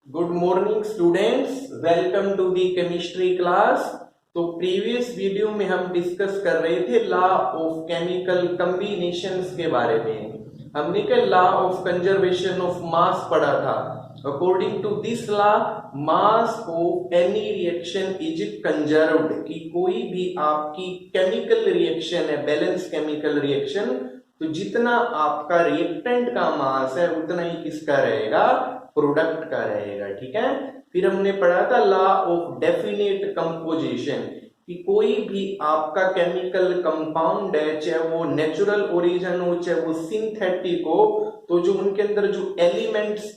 Good morning students, welcome to the chemistry class. तो previous video में हम discuss कर रहे थे लॉ ऑफ केमिकल कॉम्बिनेशंस के बारे में। हमने क्या law of conservation of mass पढ़ा था। According to this law, mass of any reaction is conserved, कि कोई भी आपकी केमिकल रिएक्शन है, बैलेंस केमिकल रिएक्शन, तो जितना आपका रिएक्टेंट का मास है उतना ही किसका रहेगा, प्रोडक्ट का रहेगा। ठीक है। फिर हमने पढ़ा था लॉ ऑफ डेफिनेट कंपोजिशन, कि कोई भी आपका केमिकल कंपाउंड है, चाहे वो नेचुरल ओरिजिन हो चाहे वो सिंथेटिक हो, तो जो उनके अंदर जो एलिमेंट्स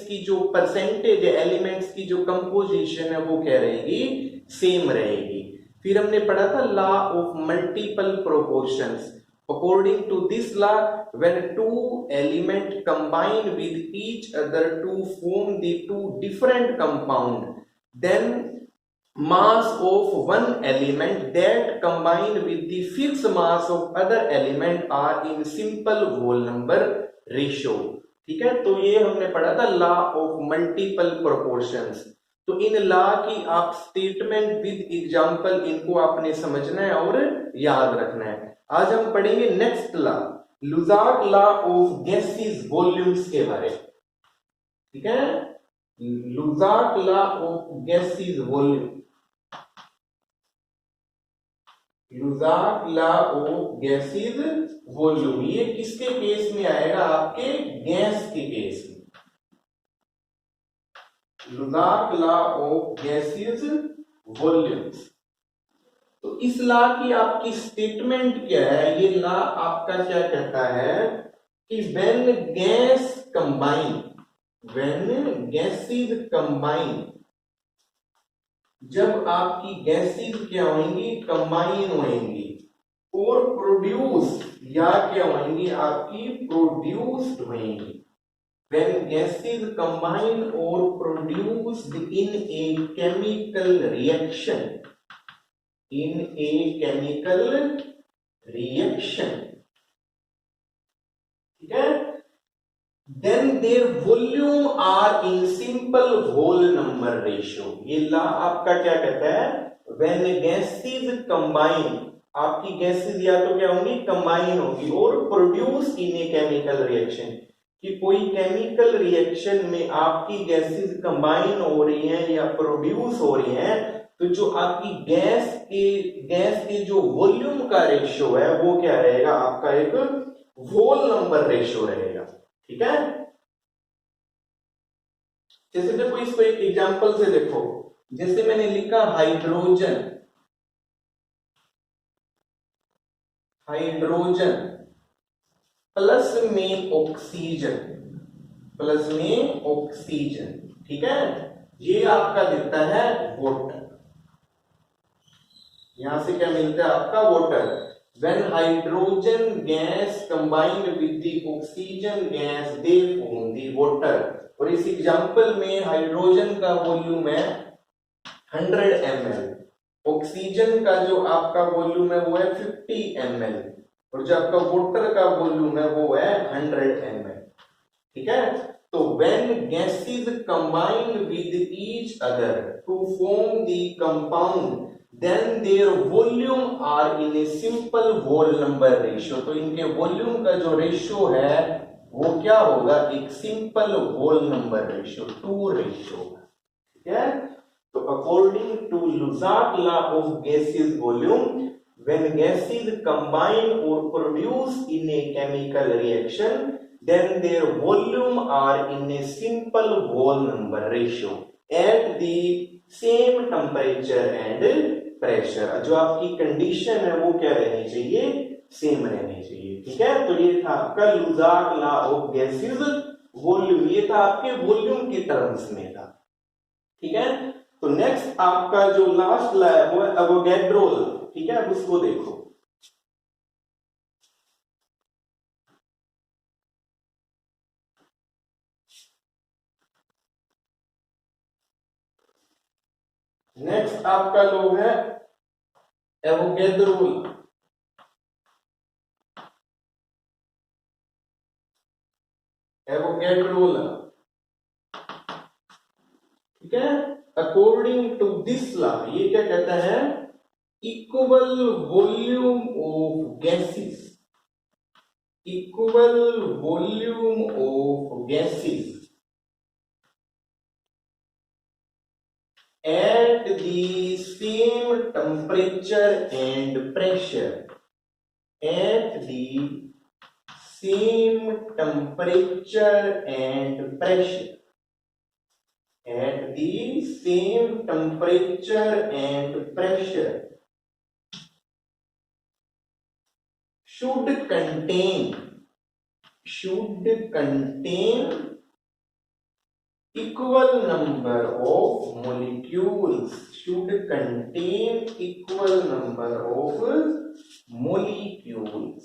की जो परसेंटेज है, एलिमेंट्स की जो कंपोजिशन है, वो क्या रहेगी, सेम रहेगी। फिर हमने पढ़ा था law of multiple proportions. According to this law, when two elements combine with each other to form the two different compound, then mass of one element that combine with the fixed mass of other element are in simple whole number ratio। ठीक है। तो ये हमने पढ़ा था law of multiple proportions. तो in law की आप स्टेटमेंट विद एग्जांपल, इनको आपने समझना है और याद रखना है। आज हम पढ़ेंगे next law, Lussac law of gases volumes के बारे में। ठीक है। Lussac law of gases volume, Lussac law of gases volume, ये किसके केस में आएगा, आपके गैस के केस में। लुज़ाक लॉ ऑफ गैसेस वॉल्यूम्स। तो इस लॉ की आपकी स्टेटमेंट क्या है, ये लॉ आपका क्या कहता है कि when gas combine, when gases combine, जब आपकी गैसेस क्या होंगी, कंबाइन होंगी और प्रोड्यूस, या क्या होंगी, आपकी प्रोड्यूस्ड होंगी। When gases combine or produced in a chemical reaction, in a chemical reaction, ठीक है, then their volume are in simple whole number ratio। ये लॉ आपका क्या कहता है, when gases combine, आपकी गैसेस या तो क्या होंगी, कंबाइन होगी और produce in a chemical reaction, कि कोई केमिकल रिएक्शन में आपकी गैसेस कंबाइन हो रही हैं या प्रोड्यूस हो रही हैं, तो जो आपकी गैस के जो वॉल्यूम का रेशियो है वो क्या रहेगा, आपका एक होल नंबर रेशियो रहेगा। ठीक है। जैसे देखो, इसको एक एग्जांपल से देखो, जैसे मैंने लिखा हाइड्रोजन, हाइड्रोजन प्लस में ऑक्सीजन, प्लस में ऑक्सीजन। ठीक है। ये आपका दिखता है वाटर, यहां से क्या मिलता है, आपका water. When hydrogen gas combined with the oxygen gas, they form the water। और इस एग्जांपल में हाइड्रोजन का वॉल्यूम है 100 ml, ऑक्सीजन का जो आपका वॉल्यूम है वो है 50 ml, और जो आपका वाटर का वॉल्यूम है वो है 100 ml। ठीक है। तो when gases combine with each other to form the compound, then their volume are in a simple whole number ratio। तो इनके वॉल्यूम का जो रेशियो है वो क्या होगा, एक simple whole number ratio, 2 ratio. ठीक है। तो according to Lussac law of gases volume, when gases combine or produce in a chemical reaction, then their volume are in a simple whole number ratio at the same temperature and pressure। जो आपकी condition है वो क्या रहनी चाहिए, same रहनी चाहिए। ठीक है। तो ये था आपका लुज़ाक लॉ ऑफ गैसेस वॉल्यूम, ये था आपके वॉल्यूम की टर्म्स में था। ठीक है। तो नेक्स्ट आपका जो लास्ट लॉ है वो है एवोगैड्रो लॉ। ठीक है, अब उसको देखो। नेक्स्ट आपका लॉ है एवोगैड्रो लॉ। एवोगैड्रो लॉ, ठीक है। अकॉर्डिंग टू दिस लॉ, ये क्या कहता है, equal volume of gases, equal volume of gases at the same temperature and pressure, at the same temperature and pressure, at the same temperature and pressure should contain equal number of molecules, should contain equal number of molecules।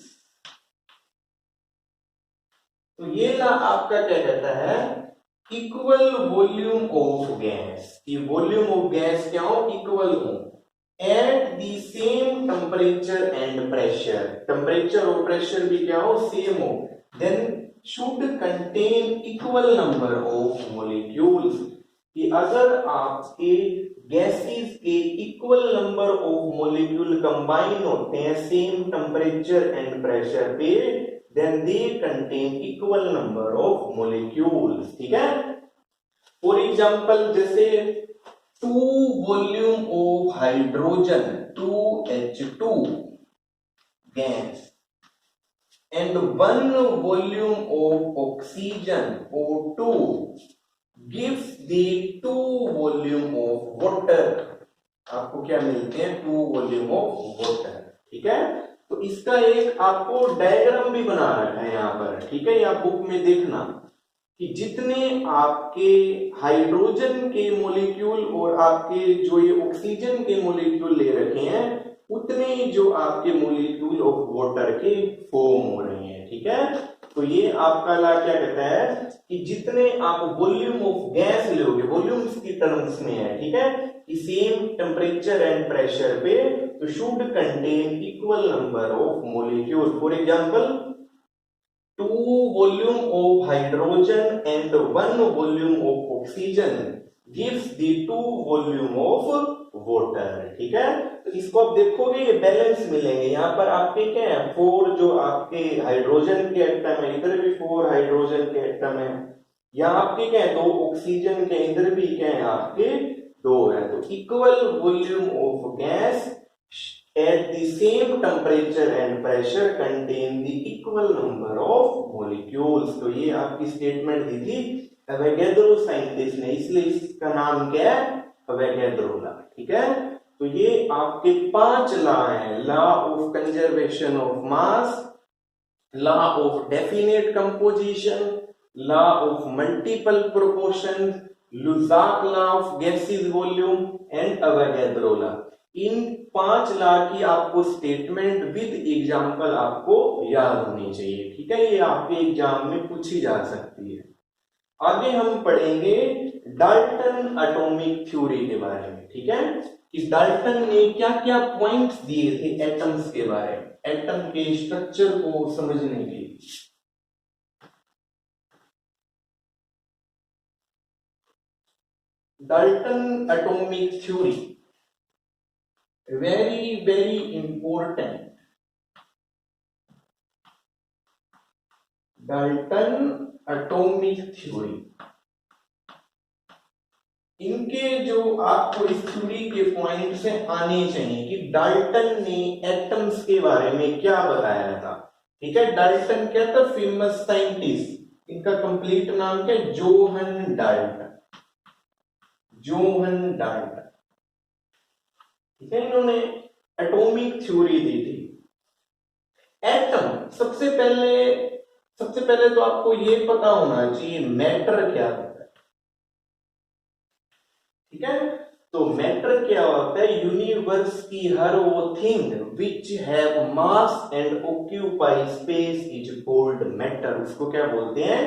तो ये ला आपका क्या कहता है, equal volume of gas, ये volume of gas क्या हो, equal हो at the same temperature and pressure, temperature और प्रेशर भी क्या हो, सेम हो, then should contain equal number of molecules, कि अगर आपके गैसेस के equal number of molecule combine होते हैं सेम टेम्परेचर एंड प्रेशर पे, then they contain equal number of molecules. ठीक है, फॉर एग्जांपल जैसे 2 volume of hydrogen 2H2 gas and 1 volume of oxygen O2 gives the 2 volume of water, आपको क्या मिलते हैं, 2 वॉल्यूम ऑफ वाटर। ठीक है, तो इसका एक आपको डायग्राम भी बना रखा है यहाँ पर। ठीक है, आप बुक में देखना कि जितने आपके हाइड्रोजन के मॉलिक्यूल और आपके जो ये ऑक्सीजन के मॉलिक्यूल ले रखे हैं, उतने जो आपके मॉलिक्यूल ऑफ वाटर के फॉर्म हो रहे हैं। ठीक है, तो ये आपका ला क्या कहता है कि जितने आप वॉल्यूम ऑफ गैस लोगे, वॉल्यूम्स की टर्म्स में है, ठीक है, कि सेम टेम्परेचर एंड प्रेशर पे, तो should contain equal number of molecule. For example 2 volume of hydrogen and 1 volume of oxygen gives the 2 volume of water। ठीक है, तो इसको आप देखोगे ये बैलेंस मिलेंगे। यहाँ पर आपके क्या है, 4 जो आपके हाइड्रोजन के एटम है, इधर भी 4 हाइड्रोजन के एटम है, यहाँ आपके क्या है 2 ऑक्सीजन के, इधर भी क्या है आपके 2 है। तो equal volume of gas at the same temperature and pressure contain the equal number of molecules। तो ये आपकी स्टेटमेंट दी थी अवोगाड्रो साइंटिस्ट ने, इसलिए इसका नाम क्या है, अवोगाड्रो लॉ। ठीक है, तो ये आपके 5 लॉ हैं, law of conservation of mass, law of definite composition, law of multiple proportion, लुसाक law of gases volume and Avogadro law. In 5 law की आपको स्टेटमेंट विद एग्जांपल आपको याद होनी चाहिए। ठीक है, ये आपके एग्जाम में पूछी जा सकती है। आगे हम पढ़ेंगे डाल्टन एटॉमिक थ्योरी के बारे में। ठीक है, इस डाल्टन ने क्या क्या पॉइंट्स दिए थे एटम्स के बारे में, एटम के स्ट्रक्चर को समझने के लिए। Dalton atomic theory very important। Dalton atomic theory, इनके जो आपको इस थ्योरी के पॉइंट से आने चाहिए कि डाल्टन ने एटम्स के बारे में क्या बताया था। ठीक है, डाल्टन क्या था, फेमस साइंटिस्ट, इनका कंप्लीट नाम क्या है, जोहन डाल्टन, जोहन डाल्टन। ठीक है, इन्होंने एटॉमिक थ्योरी दी थी। एटम, सबसे पहले तो आपको ये पता होना चाहिए मैटर क्या होता है। ठीक है, तो मैटर क्या होता है, यूनिवर्स की हर वो thing which have mass and occupy space is called matter, उसको क्या बोलते हैं,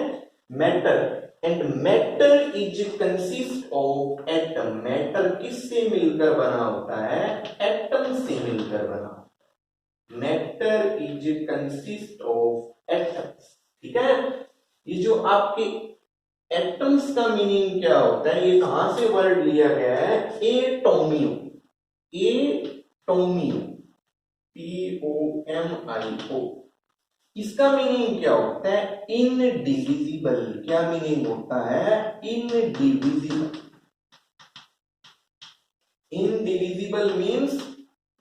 matter. And matter is consist of atom, matter किससे मिलकर बना होता है, एटम से मिलकर बना। Matter is consist of atoms. ठीक है, ये जो आपके एटम्स का मीनिंग क्या होता है, ये कहां से वर्ड लिया गया है, एटोमियो, एटोमियो, POMIO। इसका मीनिंग क्या होता है, इनडिविजिबल। क्या मीनिंग होता है, indivisible. Indivisible means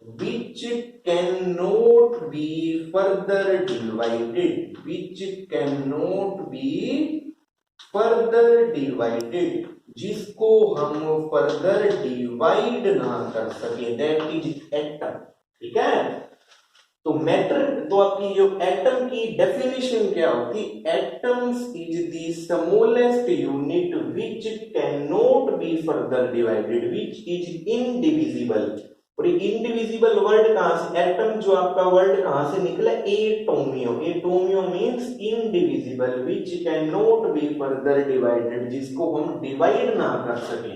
which cannot be further divided, which cannot be further divided, जिसको हम फर्दर डिवाइड ना कर सके, दैट इज एटम। ठीक है, तो मैटर, तो आपकी जो एटम की डेफिनेशन क्या होती, atoms is the smallest unit which can not be further divided, which is indivisible. और ये इनडिविजिबल वर्ड कहां से, एटम जो आपका वर्ड कहां से निकला, atomio. Atomio means indivisible which can not be further divided, जिसको हम डिवाइड ना कर सके।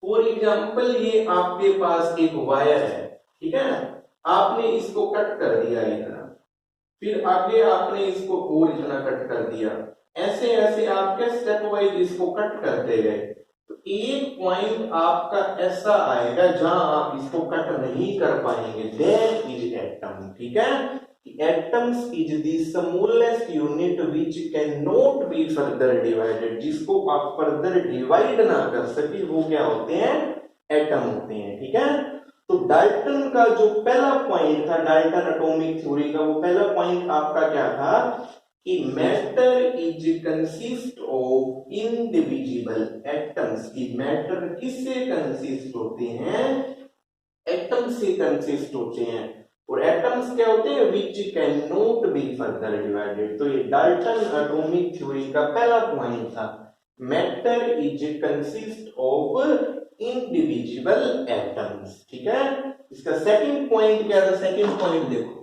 फॉर एग्जांपल, ये आपके पास एक वायर है, ठीक है, आपने इसको कट कर दिया इतना, फिर आगे आपने इसको और इतना कट कर दिया, ऐसे ऐसे आपके स्टेप वाइज इसको कट करते गए, तो एक पॉइंट आपका ऐसा आएगा जहां आप इसको कट नहीं कर पाएंगे, दैट इज एटम। ठीक है, atoms is the smallest unit which can not be further divided, जिसको आप फर्दर डिवाइड ना कर सके, वो क्या होते हैं, एटम होते हैं। ठीक है, तो डाल्टन का जो पहला पॉइंट था, डाल्टन एटॉमिक थ्योरी का वो पहला पॉइंट आपका क्या था, कि matter is consist of indivisible atoms. की मैटर किससे कंसिस्ट होते हैं, एटम से कंसिस्ट होते हैं, और एटम्स क्या होते हैं, which can not be further divided. तो ये डाल्टन एटॉमिक थ्योरी का पहला पॉइंट था, matter is consist of individual atoms. ठीक है, इसका सेकंड पॉइंट क्या था, सेकंड पॉइंट देखो,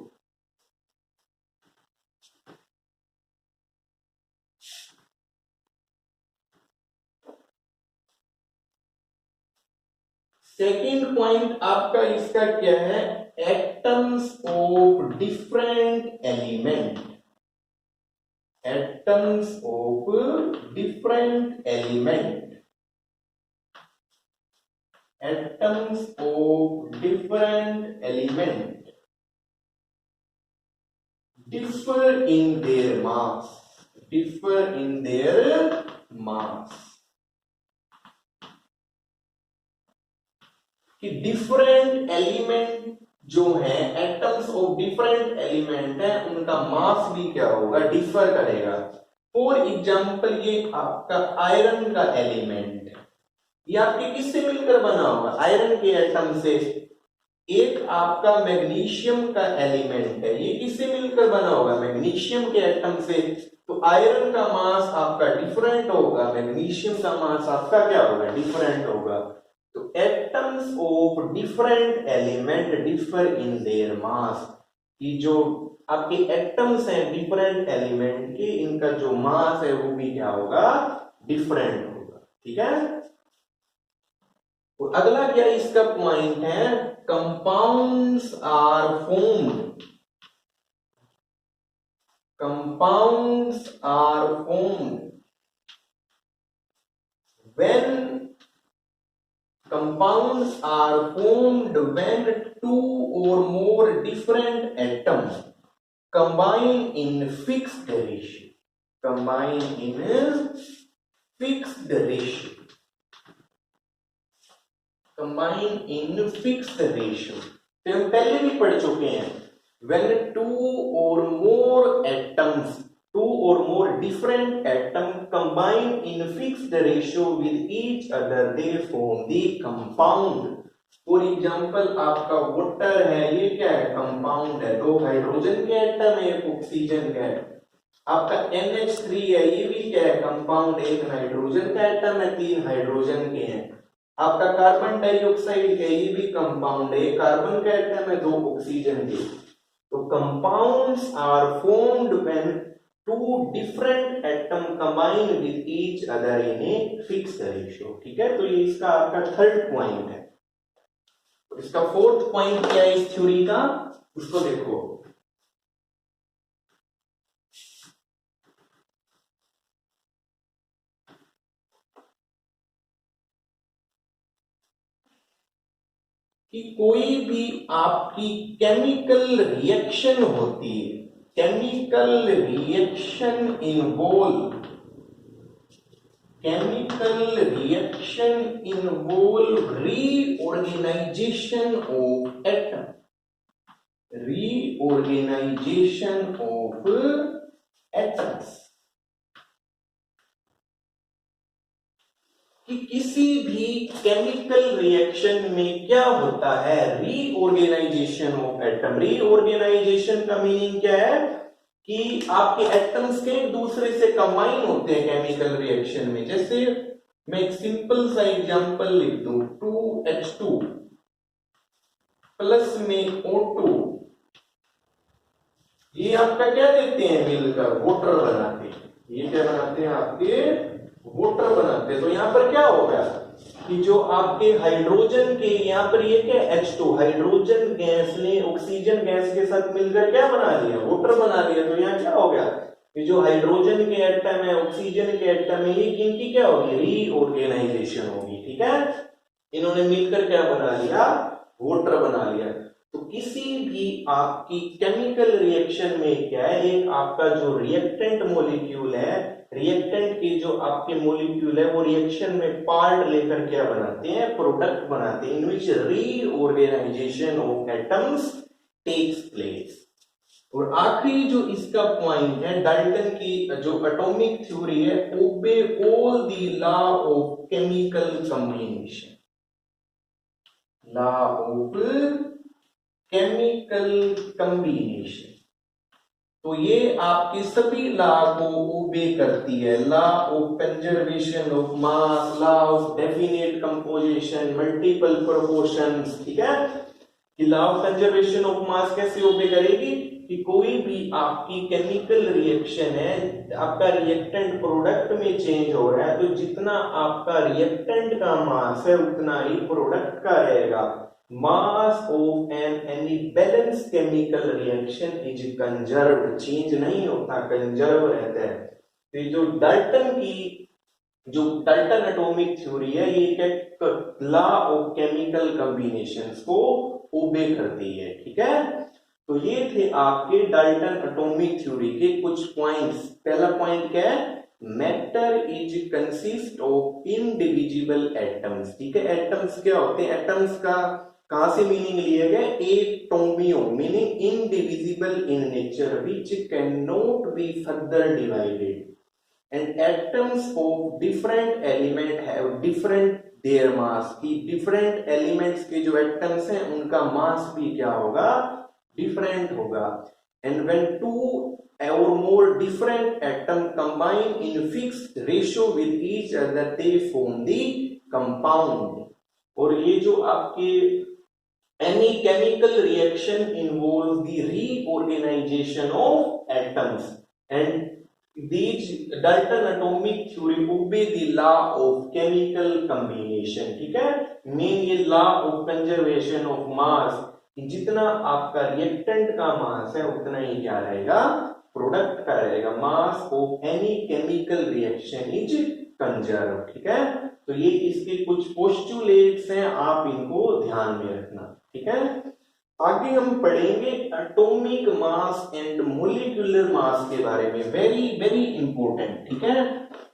सेकंड पॉइंट आपका इसका क्या है, atoms of different element, atoms of different element, atoms of different element differ in their mass, differ in their mass। कि डिफरेंट एलिमेंट जो है, एटम्स ऑफ डिफरेंट एलिमेंट है, उनका मास भी क्या होगा, डिफर करेगा। फॉर एग्जांपल, ये आपका आयरन का एलिमेंट है, ये आपके किससे मिलकर बना होगा, आयरन के एटम से। एक आपका मैग्नीशियम का एलिमेंट है, ये किससे मिलकर बना होगा, मैग्नीशियम के एटम से। तो आयरन का मास आपका डिफरेंट होगा, मैग्नीशियम का मास आपका क्या होगा, डिफरेंट होगा। तो atoms of different element differ in their mass, कि जो आपके एटम्स हैं डिफरेंट एलिमेंट के, इनका जो मास है वो भी क्या होगा, डिफरेंट होगा। ठीक है, और अगला क्या इसका पॉइंट है, compounds are formed, compounds are formed when, compounds are formed when two or more different atoms combine in fixed ratio, combine in fixed ratio, combine in fixed ratio। तो हम पहले भी पढ़ चुके हैं, when two or more atoms, two or more different atoms combine in fixed ratio with each other, they form the compound। For example, आपका water है, ये क्या है, कंपाउंड है, दो हाइड्रोजन के एटम है, एक ऑक्सीजन का है। आपका NH3 है, ये भी क्या है, कंपाउंड, एक नाइट्रोजन का एटम है, तीन हाइड्रोजन के हैं। आपका कार्बन डाइऑक्साइड है, ये भी कंपाउंड है, कार्बन का एटम है, दो ऑक्सीजन के। तो compounds are formed when two different atom combine with each other in a fixed ratio। ठीक है, तो ये इसका आपका थर्ड पॉइंट है। तो इसका फोर्थ पॉइंट क्या है इस थ्योरी का, उसको देखो, कि कोई भी आपकी केमिकल रिएक्शन होती है, chemical reaction involve reorganisation of atom, reorganisation of atoms, कि किसी भी केमिकल रिएक्शन में क्या होता है, रीऑर्गेनाइजेशन ऑफ एटम। रीऑर्गेनाइजेशन का मीनिंग क्या है कि आपके एटम्स के एक दूसरे से कंबाइन होते हैं केमिकल रिएक्शन में। जैसे मैं एक सिंपल सा एग्जांपल लिख दूं, 2H2 प्लस में O2, ये आपका क्या देते हैं मिलकर, वाटर बनाते हैं। ये क्या बनाते हैं, आपके वाटर बनाते हैं। तो यहां पर क्या हो गया कि जो आपके हाइड्रोजन के, यहां पर ये क्या H2, हाइड्रोजन गैस ने ऑक्सीजन गैस के साथ मिलकर क्या बना लिया, वाटर बना लिया। तो यहाँ क्या हो गया कि जो हाइड्रोजन के एटम है, ऑक्सीजन के एटम है, ये किनकी क्या होगी, रीऑर्गेनाइजेशन होगी। ठीक है, इन्होंने मिलकर क्या बना लिया, वाटर बना लिया। तो किसी भी आपकी केमिकल रिएक्शन में क्या है, एक आपका जो रिएक्टेंट मॉलिक्यूल है, रिएक्टेंट के जो आपके मॉलिक्यूल है वो रिएक्शन में पार्ट लेकर क्या बनाते हैं, प्रोडक्ट बनाते हैं, in which reorganisation of atoms takes place. और आखिरी जो इसका पॉइंट है, डाल्टन की जो एटॉमिक थ्योरी है, obey all the law of chemical combination, law of chemical combination. तो ये आपके सभी लॉ को ओबे करती है, law of conservation of mass, law of definite composition, multiple proportions. ठीक है, कि law of conservation of mass कैसे ओबे करेगी कि कोई भी आपकी केमिकल रिएक्शन है, आपका रिएक्टेंट प्रोडक्ट में चेंज हो रहा है, तो जितना आपका रिएक्टेंट का मास है उतना ही प्रोडक्ट का रहेगा। मास of any balance chemical reaction is conserved, change नहीं होता, कंजर्व रहता है। तो जो डाल्टन की जो डाल्टन एटॉमिक थ्योरी है, ये एक लॉ ऑफ केमिकल कॉम्बिनेशंस को ओबे करती है। ठीक है, तो ये थे आपके डाल्टन एटॉमिक थ्योरी के कुछ पॉइंट्स। पहला पॉइंट क्या है, matter is consist of indivisible atoms. ठीक है, एटम्स क्या होते हैं, एटम्स का कहां से मीनिंग लिए गए, atomio meaning indivisible in nature, which can not be further divided, and atoms of different element have different their mass, की डिफरेंट एलिमेंट्स के जो एटम्स हैं उनका मास भी क्या होगा, डिफरेंट होगा। And when two or more different atom combine in fixed ratio with each other, they form the compound। और ये जो आपके any chemical reaction involves the reorganization of atoms, and these Dalton atomic theory obey the law of chemical combination। ठीक है, main ये law of conservation of mass, जितना आपका reactant का मास है उतना ही क्या रहेगा, प्रोडक्ट का रहेगा। मास of any chemical reaction is conserve. ठीक है, तो ये इसके कुछ पोस्टुलेट्स हैं, आप इनको ध्यान में रखना। ठीक है, आगे हम पढ़ेंगे atomic mass and molecular mass के बारे में, वेरी वेरी इंपॉर्टेंट। ठीक है,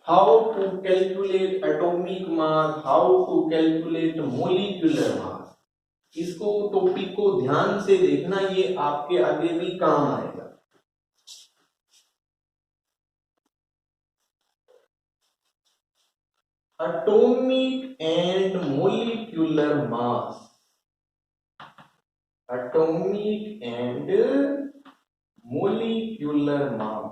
how to calculate atomic mass, how to calculate molecular mass, इसको टॉपिक को ध्यान से देखना, ये आपके आगे भी काम आएगा। Atomic and molecular mass, atomic and molecular मास।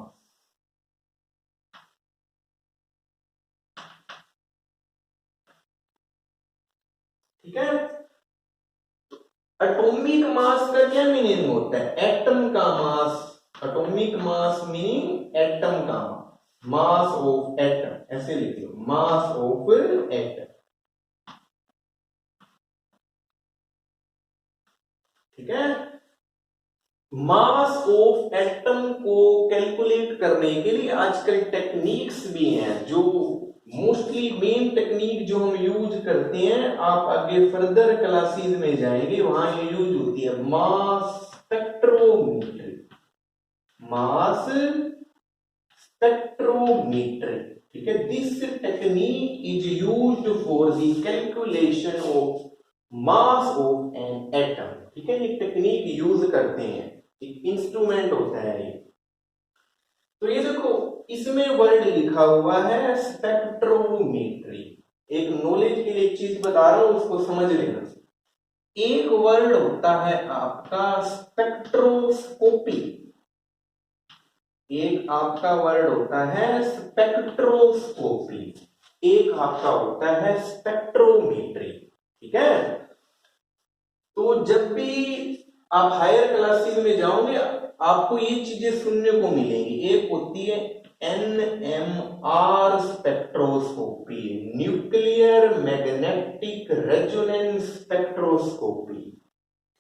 ठीक है, एटॉमिक मास का क्या मीनिंग होता है, एटम का मास। एटॉमिक मास मीनिंग एटम का मास ऑफ एटम, ऐसे लिख लो, मास ऑफ एटम। ठीक है, मास ऑफ एटम को कैलकुलेट करने के लिए आजकल टेक्निक्स भी हैं, जो मोस्टली मेन टेक्निक जो हम यूज करते हैं, आप आगे फर्दर क्लासेस में जाएंगे वहां ये यूज होती है, मास स्पेक्ट्रोमीट्री। मास स्पेक्ट्रोमीट्री, ठीक है। This technique is used for the calculation of mass of an atom, ठीक है। ये टेक्निक यूज करते हैं, एक इंस्ट्रूमेंट होता है ये। तो ये देखो इसमें वर्ड लिखा हुआ है स्पेक्ट्रोमीट्री। एक नॉलेज के लिए एक चीज बता रहा हूं, उसको समझ लेना। एक वर्ड होता है आपका स्पेक्ट्रोस्कोपी, एक आपका वर्ड होता है स्पेक्ट्रोस्कोपी, एक आपका होता है स्पेक्ट्रोमीट्री, ठीक है। तो जब भी आप हायर क्लासेस में जाओगे आपको ये चीजें सुनने को मिलेंगी। एक होती है NMR spectroscopy, nuclear magnetic resonance spectroscopy,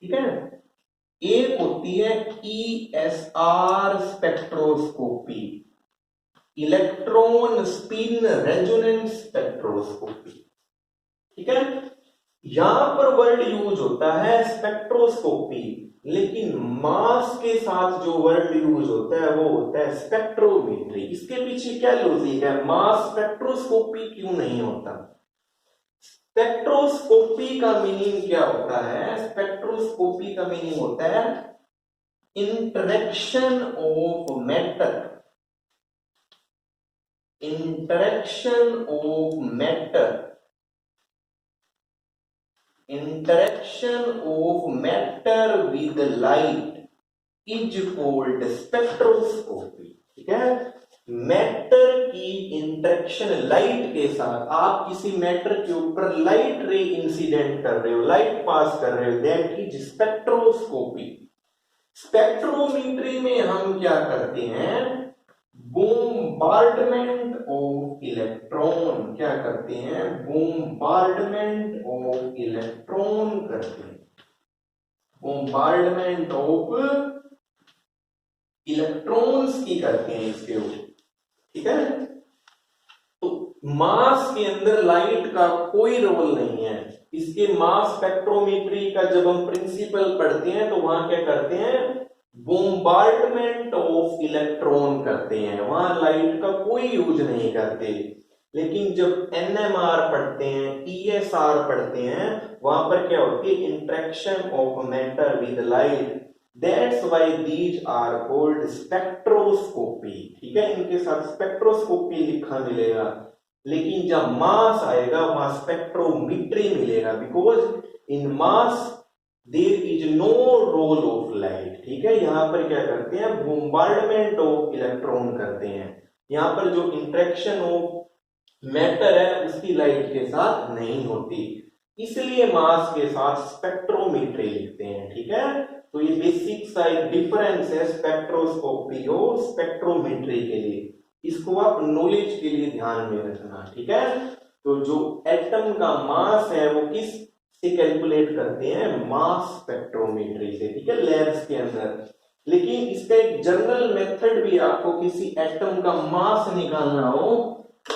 ठीक है। एक होती है ESR spectroscopy, electron spin resonance spectroscopy, ठीक है। यहां पर वर्ड यूज होता है स्पेक्ट्रोस्कोपी, लेकिन मास के साथ जो वर्ड यूज होता है वो होता है स्पेक्ट्रोमीट्री। इसके पीछे क्या लॉजिक है, मास स्पेक्ट्रोस्कोपी क्यों नहीं होता? स्पेक्ट्रोस्कोपी का मीनिंग क्या होता है? स्पेक्ट्रोस्कोपी का मीनिंग होता है interaction of matter, interaction of matter, interaction of matter with light is called spectroscopy, ठीक है। मैटर की इंटरेक्शन लाइट के साथ, आप किसी मैटर के ऊपर लाइट रे इंसिडेंट कर रहे हो, लाइट पास कर रहे हो, दैट इज स्पेक्ट्रोस्कोपी। स्पेक्ट्रोमीट्री में हम क्या करते हैं, बोम्बार्डमेंट ऑफ इलेक्ट्रॉन, क्या करते हैं, बोम्बार्डमेंट ऑफ इलेक्ट्रॉन करते हैं, बोम्बार्डमेंट ऑफ इलेक्ट्रॉन्स की करते हैं इसके ऊपर, ठीक है। तो मास के अंदर लाइट का कोई रोल नहीं है। इसके मास स्पेक्ट्रोमीट्री का जब हम प्रिंसिपल पढ़ते हैं तो वहां क्या करते हैं, बोम्बार्डमेंट ऑफ इलेक्ट्रॉन करते हैं, वहां लाइट का कोई यूज नहीं करते। लेकिन जब NMR पढ़ते हैं, ESR पढ़ते हैं, वहां पर क्या होती है, interaction of matter with light, that's why these are called spectroscopy, ठीक है। इनके साथ स्पेक्ट्रोस्कोपी लिखा मिलेगा, लेकिन जब मास आएगा वहां स्पेक्ट्रोमीट्री मिलेगा, because in mass there is no role of light, ठीक है। यहां पर क्या करते हैं, बोम्बार्डमेंट ऑफ इलेक्ट्रॉन करते हैं, यहां पर जो इंटरेक्शन ऑफ मैटर है उसकी लाइट के साथ नहीं होती, इसलिए मास के साथ स्पेक्ट्रोमीट्री लिखते हैं, ठीक है। तो ये बेसिक सा एक डिफरेंस है स्पेक्ट्रोस्कोपी और स्पेक्ट्रोमीट्री के लिए, इसको आप नॉलेज के लिए ध्यान में रखना, ठीक है। तो जो एटम का मास है वो किस से कैलकुलेट करते हैं, मास स्पेक्ट्रोमीट्री से, ठीक है, लैब्स के अंदर। लेकिन इसका एक जनरल मेथड भी, आपको किसी एटम का मास निकालना हो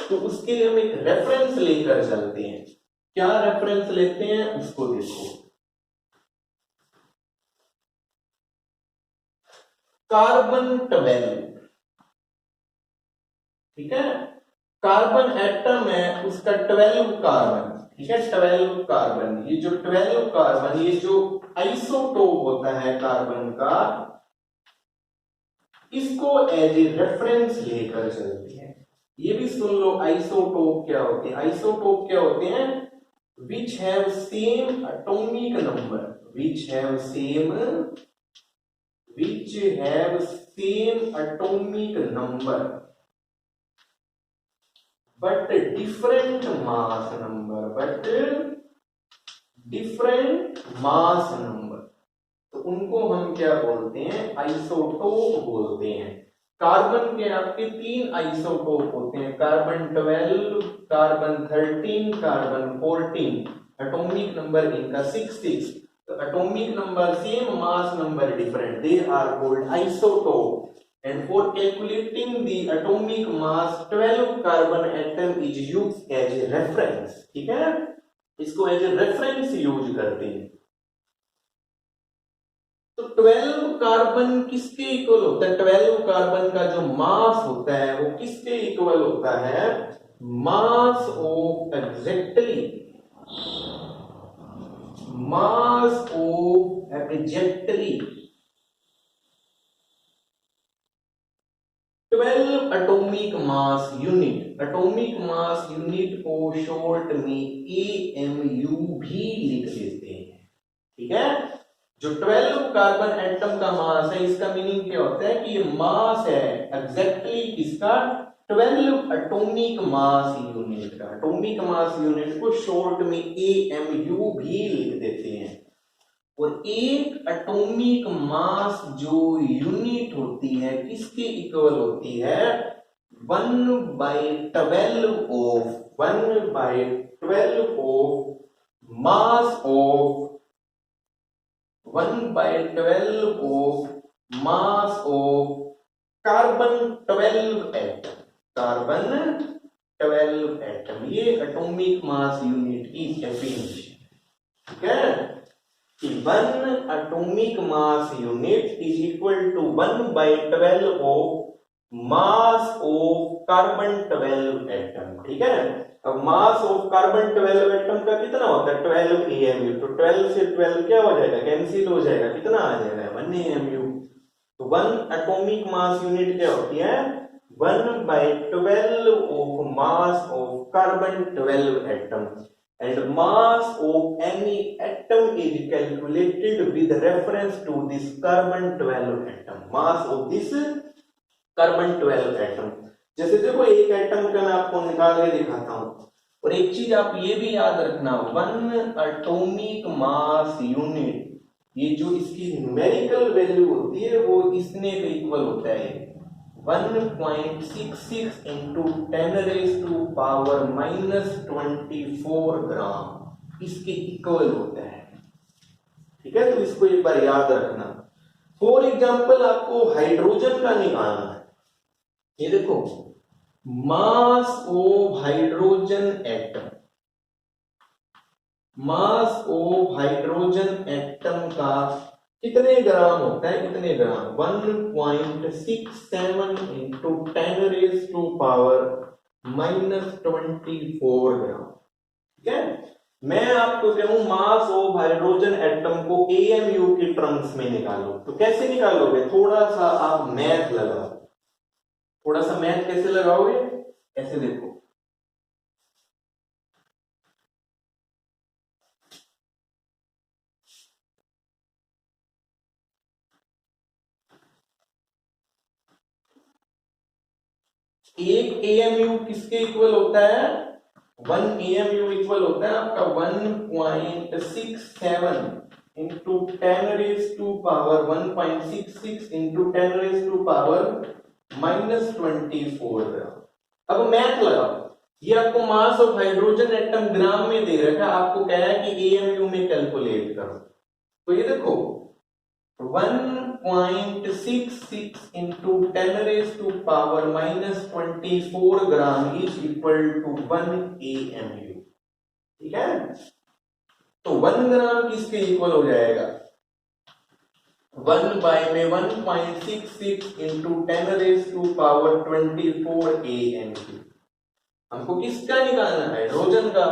तो उसके लिए हम एक रेफरेंस लेकर चलते हैं। क्या रेफरेंस लेते हैं उसको देखो, कार्बन 12, ठीक है। कार्बन एटम है उसका 12 कार्बन, ठीक है, 12 कार्बन। ये जो 12 कार्बन, ये जो आइसोटोप होता है कार्बन का, इसको एज ए रेफरेंस लेकर चलते हैं। ये भी सुन लो, आइसोटोप क्या होते हैं, आइसोटोप क्या होते हैं, which have same atomic number, which have same atomic number but different mass number, तो उनको हम क्या बोलते हैं, आइसोटोप बोलते हैं। कार्बन के आपके 3 आइसोटोप होते हैं, carbon 12, carbon 13, carbon 14, atomic number इनका 6 तो atomic number same, mass number different, they are called isotope. and for calculating the atomic mass 12 carbon atom is used as a reference. ठीक है, इसको एज ए रेफरेंस यूज करते हैं। तो 12 carbon किसके equal होता है? 12 कार्बन का जो मास होता है वो किसके इक्वल होता है? Mass of exactly exactly 12 atomic mass unit. Atomic mass unit को शॉर्ट में AMU भी लिख देते हैं। ठीक है, जो 12 कार्बन एटम का मास है इसका मीनिंग क्या होता है कि ये मास है एग्जैक्टली किसका? 12 एटॉमिक मास यूनिट का। एटॉमिक मास यूनिट को शॉर्ट में AMU भी लिख देते हैं। और एक एटॉमिक मास जो यूनिट होती है किसके इक्वल होती है? 1/12 of mass of carbon 12 atom. Carbon 12 atom, ये एटॉमिक मास यूनिट की डेफिनेशन। ठीक है, 1 atomic mass unit is equal to 1/12 of mass of carbon 12 atom। ठीक है, अब मास ऑफ कार्बन 12 एटम का कितना होता है? 12 AMU। तो 12 से 12 क्या हो जाएगा? कैंसिल हो जाएगा। कितना आ जाएगा? 1 AMU। तो 1 एटॉमिक मास यूनिट क्या होती है? 1/12 of mass of carbon 12 atom। And mass of any atom is calculated with reference to this carbon 12 atom। mass of this carbon 12 atom। जैसे देखो एक एटम का मैं आपको निकाल के दिखाता हूं। और एक चीज आप ये भी याद रखना, 1 एटॉमिक मास यूनिट, ये जो इसकी न्यूमेरिकल वैल्यू होती है वो इसने के इक्वल होता है 1.66 into 10 raised to power -24 ग्राम, इसके इक्वल होता है। ठीक है, तो इसको एक बार याद रखना। फॉर एग्जांपल आपको हाइड्रोजन का निकालना है। ये देखो mass of hydrogen atom, mass of hydrogen atom का कितने ग्राम होता है? कितने ग्राम? 1.67 into 10 raised to power -24 ग्राम। ठीक है, मैं आपको कहूं मास ऑफ हाइड्रोजन एटम को AMU की टर्म्स में निकालो। तो कैसे निकालोगे? थोड़ा सा आप मैथ लगाओ। थोड़ा सा मैथ कैसे लगाओगे? ऐसे देखो, एक AMU किसके इक्वल होता है? 1 AMU इक्वल होता है आपका 1.67 into 10 raised to power 1.66 into 10 raised to power -24 ग्राम। अब मैथ लगाओ। ये आपको मास ऑफ हाइड्रोजन एटम ग्राम में दे रखा है, आपको कह रहा है कि AMU में कैलकुलेट करो। तो ये देखो 1.66 into 10 raised to power -24 gram is equal to 1 AMU। ठीक है, तो 1 ग्राम किसके इक्वल हो जाएगा? 1/1.66 into 10 raised to power 24 AMU। हमको किसका निकालना है? हाइड्रोजन का।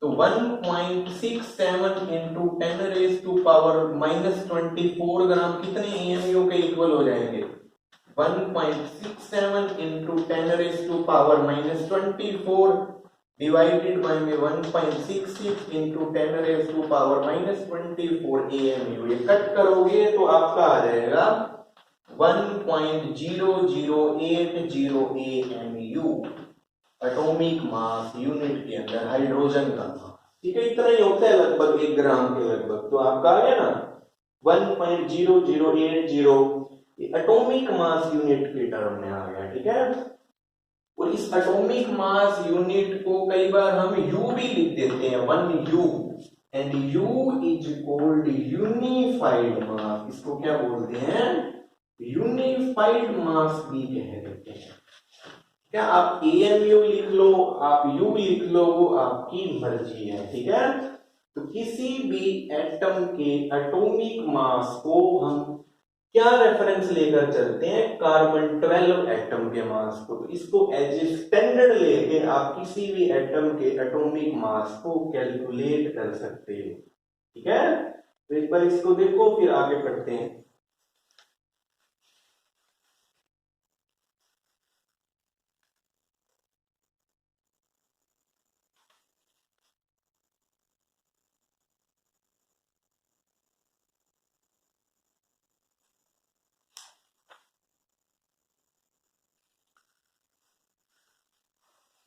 तो 1.67 into 10 raised to power -24 ग्राम कितने AMU के इक्वल हो जाएंगे? 1.67 into 10 raised to power -24 divided by 1.66 into 10 raised to power -24 AMU। ये कट करोगे तो आपका आ जाएगा 1.0080 AMU एटॉमिक मास यूनिट के अंदर हाइड्रोजन का। ठीक है, इतना ही होता है लगभग 1 ग्राम के लगभग। तो आपका आ गया ना 1.0080 एटॉमिक मास यूनिट के टर्म में आ गया। ठीक है, और इस एटॉमिक मास यूनिट को कई बार हम U भी लिख देते हैं, 1U। And U is called unified mass. इसको क्या बोलते हैं? यूनिफाइड मास भी कह देते हैं। क्या आप AMU लिख लो, आप U लिख लो, वो आपकी मर्जी है, ठीक है। तो किसी भी एटम के एटॉमिक मास को हम क्या रेफरेंस लेकर चलते हैं, कार्बन 12 एटम के मास को। तो इसको एज ए स्टैंडर्ड लेके आप किसी भी एटम के एटॉमिक मास को कैलकुलेट कर सकते हो, ठीक है। तो एक बार इसको देखो, फिर आगे पढ़ते हैं।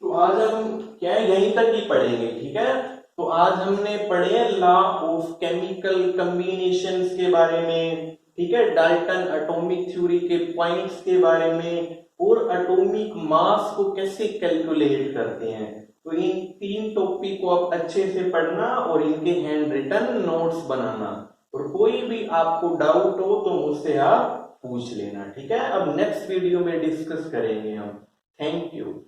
तो आज हम क्या है, यहीं तक ही पढ़ेंगे, ठीक है। तो आज हमने पढ़े लॉ ऑफ केमिकल कॉम्बिनेशंस के बारे में, ठीक है, डाल्टन एटॉमिक थ्योरी के पॉइंट्स के बारे में, और एटॉमिक मास को कैसे कैलकुलेट करते हैं। तो इन 3 टॉपिक को आप अच्छे से पढ़ना और इनके हैंड रिटन नोट्स बनाना, और कोई भी आपको डाउट हो तो मुझसे आप पूछ लेना, ठीक है। अब नेक्स्ट वीडियो में डिस्कस करेंगे हम। Thank you.